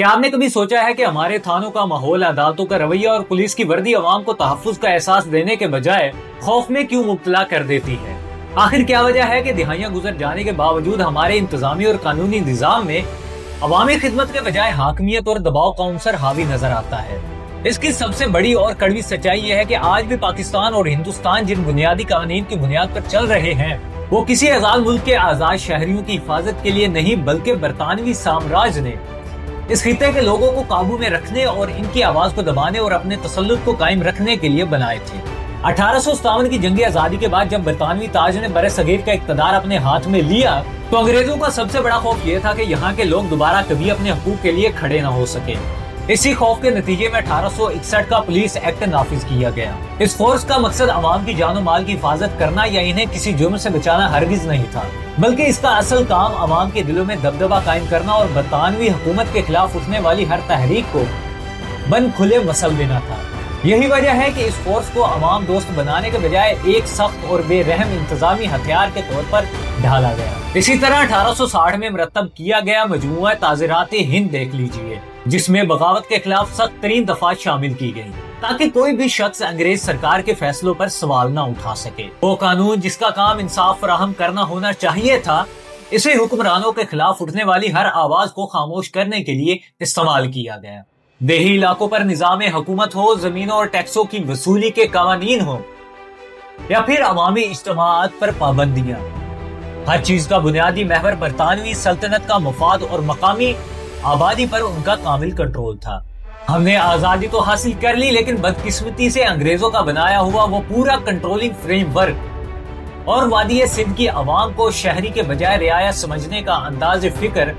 کیا آپ نے کبھی سوچا ہے کہ ہمارے تھانوں کا ماحول، عدالتوں کا رویہ اور پولیس کی وردی عوام کو تحفظ کا احساس دینے کے بجائے خوف میں کیوں مبتلا کر دیتی ہے؟ آخر کیا وجہ ہے کہ دہائیاں گزر جانے کے باوجود ہمارے انتظامی اور قانونی نظام میں عوامی خدمت کے بجائے حاکمیت اور دباؤ کا عنصر حاوی نظر آتا ہے؟ اس کی سب سے بڑی اور کڑوی سچائی یہ ہے کہ آج بھی پاکستان اور ہندوستان جن بنیادی قوانین کی بنیاد پر چل رہے ہیں وہ کسی آزاد ملک کے آزاد شہریوں کی حفاظت کے لیے نہیں، بلکہ برطانوی سامراج نے اس خطے کے لوگوں کو قابو میں رکھنے اور ان کی آواز کو دبانے اور اپنے تسلط کو قائم رکھنے کے لیے بنائے تھے۔ 1857 کی جنگ آزادی کے بعد جب برطانوی تاج نے بر صغیر کا اقتدار اپنے ہاتھ میں لیا تو انگریزوں کا سب سے بڑا خوف یہ تھا کہ یہاں کے لوگ دوبارہ کبھی اپنے حقوق کے لیے کھڑے نہ ہو سکے۔ اسی خوف کے نتیجے میں 1861 کا پولیس ایکٹ نافذ کیا گیا۔ اس فورس کا مقصد عوام کی جان و مال کی حفاظت کرنا یا انہیں کسی جرم سے بچانا ہرگز نہیں تھا، بلکہ اس کا اصل کام عوام کے دلوں میں دبدبہ قائم کرنا اور برطانوی حکومت کے خلاف اٹھنے والی ہر تحریک کو بند کھلے مسل دینا تھا۔ یہی وجہ ہے کہ اس فورس کو عوام دوست بنانے کے بجائے ایک سخت اور بے رحم انتظامی ہتھیار کے طور پر ڈھالا گیا۔ اسی طرح 1860 میں مرتب کیا گیا مجموعہ تعزیرات ہند دیکھ لیجئے، جس میں بغاوت کے خلاف سخت ترین دفعات شامل کی گئی تاکہ کوئی بھی شخص انگریز سرکار کے فیصلوں پر سوال نہ اٹھا سکے۔ وہ قانون جس کا کام انصاف فراہم کرنا ہونا چاہیے تھا، اسے حکمرانوں کے خلاف اٹھنے والی ہر آواز کو خاموش کرنے کے لیے استعمال کیا گیا۔ دیہی علاقوں پر نظام حکومت ہو، زمینوں اور ٹیکسوں کی وصولی کے قوانین ہو یا پھر عوامی اجتماعات پر پابندیاں، ہر چیز کا بنیادی محور برطانوی سلطنت کا مفاد اور مقامی آبادی پر ان کا کامل کنٹرول تھا۔ ہم نے آزادی تو حاصل کر لی، لیکن بدقسمتی سے انگریزوں کا بنایا ہوا وہ پورا کنٹرولنگ فریم ورک اور وادی سندھ کی عوام کو شہری کے بجائے رعایا سمجھنے کا انداز فکر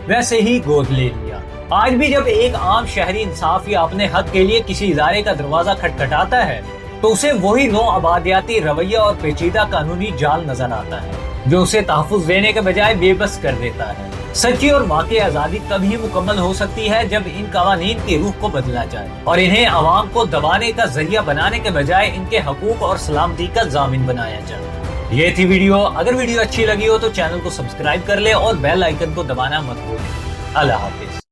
ویسے ہی گود لے لیا۔ آج بھی جب ایک عام شہری انصاف یا اپنے حق کے لیے کسی ادارے کا دروازہ کھٹکھٹاتا ہے تو اسے وہی نو آبادیاتی رویہ اور پیچیدہ قانونی جال نظر آتا ہے جو اسے تحفظ دینے کے بجائے بے بس کر دیتا ہے۔ سچی اور واقعی آزادی تب ہی مکمل ہو سکتی ہے جب ان قوانین کی روح کو بدلا جائے اور انہیں عوام کو دبانے کا ذریعہ بنانے کے بجائے ان کے حقوق اور سلامتی کا ضامن بنایا جائے۔ یہ تھی ویڈیو۔ اگر ویڈیو اچھی لگی ہو تو چینل کو سبسکرائب کر لے اور بیل آئیکن کو دبانا مت بھولیں۔ اللہ حافظ۔